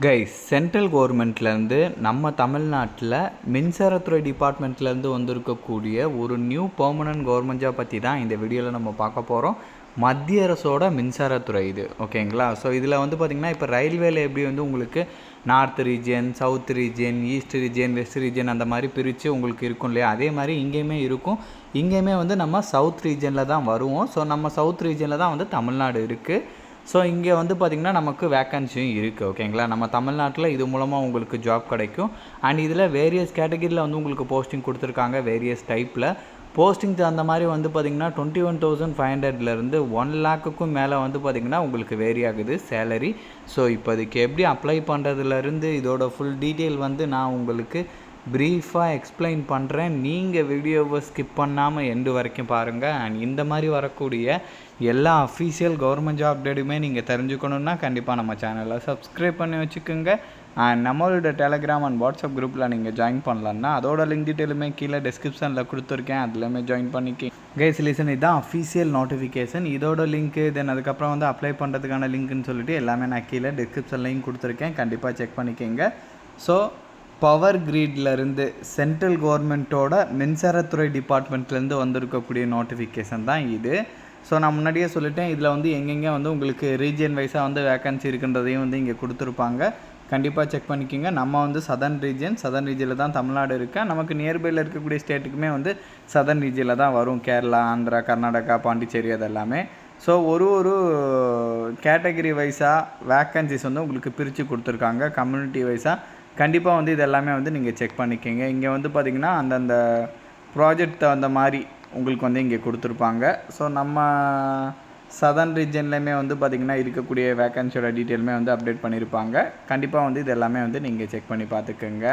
Guys, central கவர்மெண்ட்லேருந்து நம்ம தமிழ்நாட்டில் மின்சாரத்துறை டிபார்ட்மெண்ட்லேருந்து வந்திருக்கக்கூடிய ஒரு நியூ பெர்மனன்ட் கவர்மெண்ட் ஜாப் பற்றி தான் இந்த வீடியோவில் நம்ம பார்க்க போகிறோம். மத்திய அரசோட மின்சாரத்துறை இது, ஓகேங்களா? ஸோ இதில் வந்து பார்த்திங்கன்னா இப்போ ரயில்வேல எப்படி வந்து உங்களுக்கு north region, south region, east region, west region அந்த மாதிரி பிரித்து உங்களுக்கு இருக்கும் இல்லையா? அதே மாதிரி இங்கேயுமே இருக்கும். இங்கேயுமே வந்து நம்ம சவுத் ரீஜனில் தான் வருவோம். ஸோ நம்ம சவுத் ரீஜனில் தான் வந்து தமிழ்நாடு இருக்குது. ஸோ இங்கே வந்து பார்த்திங்கன்னா நமக்கு வேக்கன்சியும் இருக்குது, ஓகேங்களா? நம்ம தமிழ்நாட்டில் இது மூலமாக உங்களுக்கு ஜாப் கிடைக்கும். அண்ட் இதில் வேரியஸ் கேட்டகிரியில் வந்து உங்களுக்கு போஸ்டிங் கொடுத்துருக்காங்க. வேரியஸ் டைப்பில் போஸ்டிங் அந்த மாதிரி வந்து பார்த்திங்கன்னா 21,500லேருந்து 1 லேக்குக்கும் மேலே வந்து பார்த்திங்கன்னா உங்களுக்கு வேரி ஆகுது சேலரி. ஸோ இப்போ இதுக்கு எப்படி அப்ளை பண்ணுறதுலேருந்து இதோட ஃபுல் டீட்டெயில் வந்து நான் உங்களுக்கு ப்ரீஃபாக எக்ஸ்பிளைன் பண்ணுறேன். நீங்கள் வீடியோவை ஸ்கிப் பண்ணாமல் எண்டு வரைக்கும் பாருங்கள். அண்ட் இந்த மாதிரி வரக்கூடிய எல்லா அஃபீஷியல் கவர்மெண்ட் ஜாப் அப்டேட்டுமே நீங்கள் தெரிஞ்சுக்கணுன்னா கண்டிப்பாக நம்ம சேனலை சப்ஸ்கிரைப் பண்ணி வச்சுக்கோங்க. அண்ட் நம்மளோட டெலகிராம் அண்ட் வாட்ஸ்அப் குரூப்பில் நீங்கள் ஜாயின் பண்ணலான்னா அதோட லிங்க் டீட்டெயிலுமே கீழே டிஸ்கிரிப்ஷனில் கொடுத்துருக்கேன், அதுலேயுமே ஜாயின் பண்ணிக்க. கைஸ் லிசன், இதுதான் அஃபீஷியல் நோட்டிஃபிகேஷன். இதோட லிங்க்கு தென் அதுக்கப்புறம் வந்து அப்ளை பண்ணுறதுக்கான லிங்க்குன்னு சொல்லிட்டு எல்லாமே நான் கீழே டிஸ்கிரிப்ஷன்லையும் கொடுத்துருக்கேன், கண்டிப்பாக செக் பண்ணிக்கோங்க. ஸோ பவர் கிரிட்லேருந்து சென்ட்ரல் கவர்மெண்ட்டோட மின்சாரத்துறை டிபார்ட்மெண்ட்லேருந்து வந்திருக்கக்கூடிய நோட்டிஃபிகேஷன் தான் இது. ஸோ நான் முன்னாடியே சொல்லிட்டேன், இதில் வந்து எங்கெங்கே வந்து உங்களுக்கு ரீஜியன் வைஸாக வந்து வேக்கன்சி இருக்குன்றதையும் வந்து இங்கே கொடுத்துருப்பாங்க, கண்டிப்பாக செக் பண்ணிக்கோங்க. நம்ம வந்து சதர்ன் ரீஜனில் தான் தமிழ்நாடு இருக்குது. நமக்கு நியர்பையில் இருக்கக்கூடிய ஸ்டேட்டுக்குமே வந்து சதர்ன் ரீஜனில் தான் வரும், கேரளா, ஆந்திரா, கர்நாடகா, பாண்டிச்சேரி அதெல்லாமே. ஸோ ஒரு கேட்டகரி வைஸாக வேக்கன்சிஸ் வந்து உங்களுக்கு பிரித்து கொடுத்துருக்காங்க, கம்யூனிட்டி வைஸாக. கண்டிப்பாக வந்து இது எல்லாமே வந்து நீங்கள் செக் பண்ணிக்கோங்க. இங்கே வந்து பார்த்திங்கன்னா அந்தந்த ப்ராஜெக்ட் அந்த மாதிரி உங்களுக்கு வந்து இங்கே கொடுத்துருப்பாங்க. ஸோ நம்ம சதர்ன் ரீஜன்லேயுமே வந்து பார்த்திங்கன்னா இருக்கக்கூடிய வேக்கன்சியோட டீட்டெயிலுமே வந்து அப்டேட் பண்ணியிருப்பாங்க. கண்டிப்பாக வந்து இது எல்லாமே வந்து நீங்கள் செக் பண்ணி பார்த்துக்கோங்க.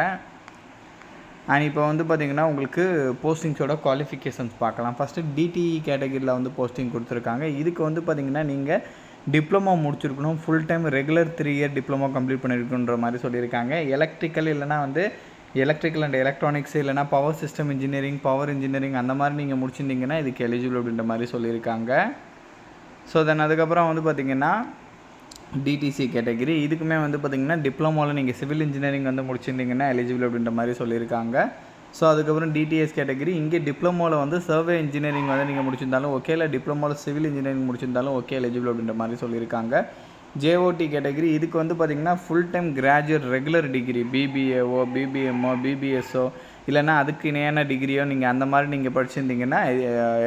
அண்ட் இப்போ வந்து பார்த்திங்கன்னா உங்களுக்கு போஸ்டிங்ஸோட குவாலிஃபிகேஷன்ஸ் பார்க்கலாம். ஃபஸ்ட்டு டிடிஇ கேட்டகரியில் வந்து போஸ்டிங் கொடுத்துருக்காங்க. இதுக்கு வந்து பார்த்திங்கன்னா நீங்கள் டிப்ளமோ முடிச்சிருக்கணும், full time regular 3 year diploma complete பண்ணியிருக்குன்ற மாதிரி சொல்லியிருக்காங்க. எலக்ட்ரிக்கல் இல்லைனா வந்து எலக்ட்ரிக்கல் அண்ட் எலக்ட்ரானிக்ஸ் இல்லைனா power system engineering, power engineering அந்த மாதிரி நீங்கள் முடிச்சிருந்தீங்கன்னா இதுக்கு எலிஜிபிள் அப்படின்ற மாதிரி சொல்லியிருக்காங்க. ஸோ தென் அதுக்கப்புறம் வந்து பார்த்திங்கன்னா டிடிசி கேட்டகிரி, இதுக்குமே வந்து பார்த்திங்கன்னா டிப்ளமோவில் நீங்கள் சிவில் இன்ஜினியரிங் வந்து முடிச்சிருந்தீங்கன்னா எலிஜிபிள் அப்படின்ற மாதிரி சொல்லியிருக்காங்க. ஸோ அதுக்கப்புறம் டிடிஎஸ் கேட்டகிரி, இங்கே டிப்ளமோவில் வந்து சர்வே இன்ஜினியரிங் வந்து நீங்கள் முடிச்சிருந்தாலும் ஓகே, இல்லை டிப்ளமோவில் சிவில் இன்ஜினியரிங் முடிச்சிருந்தாலும் ஓகே, எலிஜிபிள் அப்படின்ற மாதிரி சொல்லியிருக்காங்க. ஜேஓடி கேட்டகிரி, இதுக்கு வந்து பார்த்திங்கன்னா full time graduate regular degree பிபிஏஓ, பிபிஎம்ஓ, பிபிஎஸ்ஓ இல்லைனா அதுக்கு இணையான டிகிரியோ நீங்கள் அந்த மாதிரி நீங்கள் படிச்சிருந்தீங்கன்னா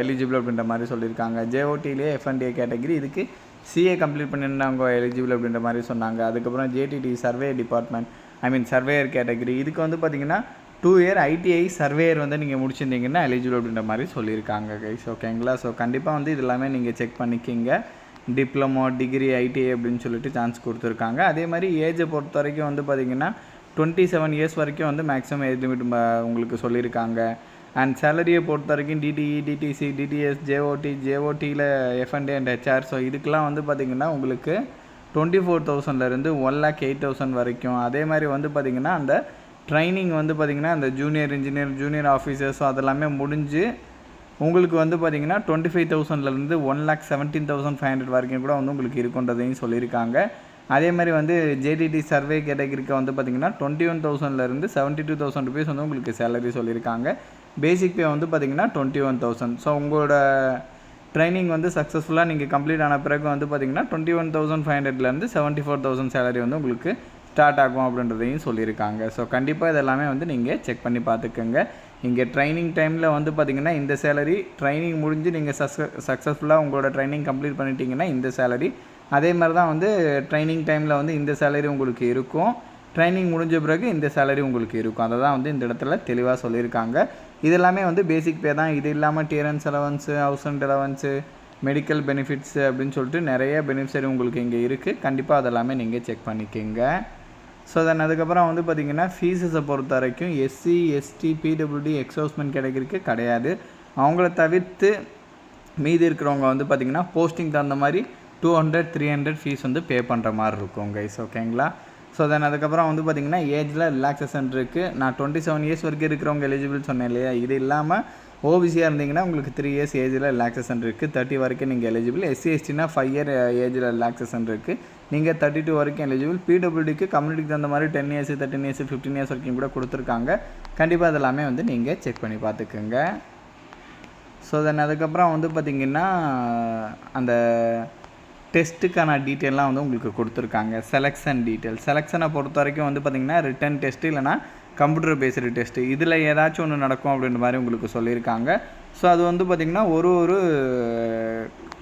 எலிஜிபிள் அப்படின்ற மாதிரி சொல்லியிருக்காங்க. ஜேஓடியிலே எஃப்என்டிஏ கேட்டகிரி, இதுக்கு சிஏ கம்ப்ளீட் பண்ணியிருந்தவங்க எலிஜிபிள் அப்படின்ற மாதிரி சொன்னாங்க. அதுக்கப்புறம் JDT survey department surveyor category, இதுக்கு வந்து பார்த்திங்கன்னா 2 இயர் ஐடிஐ சர்வேயர் வந்து நீங்கள் முடிச்சிருந்தீங்கன்னா எலிஜிபிள் அப்படின்ற மாதிரி சொல்லியிருக்காங்க கைஸ், ஓகேங்களா? ஸோ கண்டிப்பாக வந்து இது எல்லாமே நீங்கள் செக் பண்ணிக்கிங்க. டிப்ளமோ, டிகிரி, ஐடிஐ அப்படின்னு சொல்லிட்டு சான்ஸ் கொடுத்துருக்காங்க. அதே மாதிரி ஏஜை பொறுத்த வரைக்கும் வந்து பார்த்திங்கன்னா 27 இயர்ஸ் வரைக்கும் வந்து மேக்ஸிமம் ஏஜ் லிமிட் உங்களுக்கு சொல்லியிருக்காங்க. அண்ட் சேலரியை பொறுத்த வரைக்கும் டிடிஇ, டிடிசி, டிடிஎஸ், ஜேஓடியில் எஃப்என்டி அண்ட் ஹெச்ஆர், ஸோ இதுக்கெலாம் வந்து பார்த்திங்கன்னா உங்களுக்கு 24,000லேருந்து 1,08,000 வரைக்கும். அதே மாதிரி வந்து பார்த்திங்கன்னா அந்த ட்ரைனிங் வந்து பார்த்திங்கன்னா அந்த junior engineer, junior officer, so அதெல்லாமே முடிஞ்சு உங்களுக்கு வந்து பார்த்திங்கன்னா 25,000லேருந்து 1,17,500 வரைக்கும் கூட வந்து உங்களுக்கு இருக்குன்றதையும் சொல்லியிருக்காங்க. அதே மாதிரி வந்து ஜேடிடி சர்வே கேட்டகரிக்கு வந்து பார்த்திங்கன்னா 21,000லேருந்து 72,000 ருபீஸ் வந்து உங்களுக்கு சேலரி சொல்லியிருக்காங்க. பேசிக் பே வந்து பார்த்திங்கன்னா 21,000. ஸோ உங்களோட ட்ரைனிங் வந்து சக்ஸஸ்ஃபுல்லாக நீங்கள் கம்ப்ளீட் ஆன பிறகு வந்து பார்த்திங்கன்னா 21,500லேருந்து 74,000 சேலரி வந்து உங்களுக்கு ஸ்டார்ட் ஆகும் அப்படின்றதையும் சொல்லியிருக்காங்க. ஸோ கண்டிப்பாக இதெல்லாமே வந்து நீங்கள் செக் பண்ணி பார்த்துக்கோங்க. இங்கே ட்ரைனிங் டைமில் வந்து பார்த்திங்கன்னா இந்த சேலரி, ட்ரைனிங் முடிஞ்சு நீங்கள் சக்ஸஸ்ஃபுல்லாக உங்களோட ட்ரைனிங் கம்ப்ளீட் பண்ணிட்டீங்கன்னா இந்த சேலரி, அதே மாதிரி தான் வந்து ட்ரைனிங் டைமில் வந்து இந்த சேலரி உங்களுக்கு இருக்கும், ட்ரைனிங் முடிஞ்ச பிறகு இந்த சேலரி உங்களுக்கு இருக்கும். அதை தான் வந்து இந்த இடத்துல தெளிவாக சொல்லியிருக்காங்க. இது எல்லாமே வந்து பேசிக் பே தான். இது இல்லாமல் dearness allowance, house rent allowance, medical benefits அப்படின்னு சொல்லிட்டு நிறைய பெனிஃபிட்ஸ் உங்களுக்கு இங்கே இருக்குது. கண்டிப்பாக அதெல்லாமே நீங்கள் செக் பண்ணிக்கோங்க. ஸோ தென் அதுக்கப்புறம் வந்து பார்த்திங்கன்னா ஃபீஸஸை பொறுத்த வரைக்கும் எஸ்சி, எஸ்டி, பிடபிள்யூடி, எக்ஸோஸ்மெண்ட் கேட்டகரிக்கு கிடையாது. அவங்கள தவிர்த்து மீதி இருக்கிறவங்க வந்து பார்த்திங்கன்னா போஸ்டிங் தகுந்த மாதிரி 200, 300 ஃபீஸ் வந்து பே பண்ணுற மாதிரி இருக்கும் கைஸ், ஓகேங்களா? ஸோ தென் அதுக்கப்புறம் வந்து பார்த்திங்கன்னா ஏஜில் ரிலாக்ஸேஷன் இருக்குது. நான் 27 இயர்ஸ் வரைக்கும் இருக்கிறவங்க எலிஜிபிள் சொன்னேன் இல்லையா? இது இல்லாமல் ஓபிசியாக இருந்தீங்கன்னா உங்களுக்கு 3 இயர்ஸ் ஏஜில் ரிலாக்ஸேஷன் இருக்குது, 30 வரைக்கும் நீங்கள் எலிஜிபிள். எஸ்சி எஸ்டினா 5 இயர் ஏஜில் ரிலாக்ஸேஷன் இருக்குது. நீங்கள் 32 வரைக்கும் எலிஜிபிள். பிடபிள்யூடிக்கு கம்யூனிட்டிக்கு தகுந்த மாதிரி 10 இயர்ஸ் 13 இயர்ஸ் 15 இயர்ஸ் வரைக்கும் கூட கொடுத்துருக்காங்க. கண்டிப்பாக அதெல்லாமே வந்து நீங்கள் செக் பண்ணி பார்த்துக்குங்க. ஸோ தென் அதுக்கப்புறம் வந்து பார்த்திங்கன்னா அந்த டெஸ்ட்டுக்கான டீட்டெயிலாம் வந்து உங்களுக்கு கொடுத்துருக்காங்க. செலெக்ஷன் டீட்டெயில், செலெக்ஷனை பொறுத்த வரைக்கும் வந்து பார்த்திங்கன்னா ரிட்டன் டெஸ்ட்டு இல்லைனா கம்ப்யூட்டர் பேஸ்டு டெஸ்ட்டு இதில் ஏதாச்சும் ஒன்று நடக்கும் அப்படின்ற மாதிரி உங்களுக்கு சொல்லியிருக்காங்க. ஸோ அது வந்து பார்த்திங்கன்னா ஒரு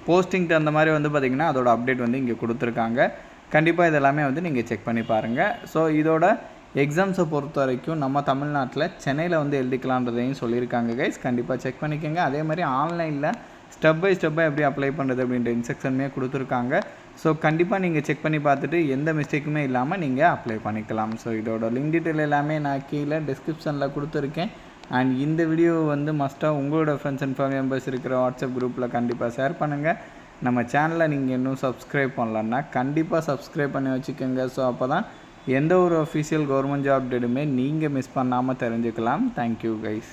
போஸ்டிங் தகுந்த மாதிரி வந்து பார்த்திங்கன்னா அதோட அப்டேட் வந்து இங்கே கொடுத்துருக்காங்க. கண்டிப்பாக இதெல்லாமே வந்து நீங்கள் செக் பண்ணி பாருங்கள். ஸோ இதோட எக்ஸாம்ஸை பொறுத்த வரைக்கும் நம்ம தமிழ்நாட்டில் சென்னையில் வந்து எழுதிக்கலான்றதையும் சொல்லியிருக்காங்க கைஸ். கண்டிப்பாக செக் பண்ணிக்கோங்க. அதே மாதிரி ஆன்லைனில் ஸ்டெப் பை ஸ்டெப்பாக எப்படி அப்ளை பண்ணுறது அப்படின்ற இன்ஸ்ட்ரக்ஷனுமே கொடுத்துருக்காங்க. ஸோ கண்டிப்பாக நீங்கள் செக் பண்ணி பார்த்துட்டு எந்த மிஸ்டேக்குமே இல்லாமல் நீங்கள் அப்ளை பண்ணிக்கலாம். ஸோ இதோட லிங்க் டீட்டெயில் எல்லாமே நான் கீழே டிஸ்கிரிப்ஷனில் கொடுத்துருக்கேன். அண்ட் இந்த வீடியோ வந்து மஸ்ட்டாக உங்களோட ஃப்ரெண்ட்ஸ் அண்ட் ஃபேமிலி மெம்பர்ஸ் இருக்கிற வாட்ஸ்அப் குரூப்பில் கண்டிப்பாக ஷேர் பண்ணுங்கள். நம்ம சேனலை நீங்கள் இன்னும் சப்ஸ்கிரைப் பண்ணலன்னா கண்டிப்பாக சப்ஸ்கிரைப் பண்ணி வச்சுக்கோங்க. ஸோ அப்போ தான் எந்த ஒரு அஃபிஷியல் கவர்மெண்ட் ஜாப் அப்டேட்டுமே நீங்கள் மிஸ் பண்ணாமல் தெரிஞ்சுக்கலாம். Thank you guys.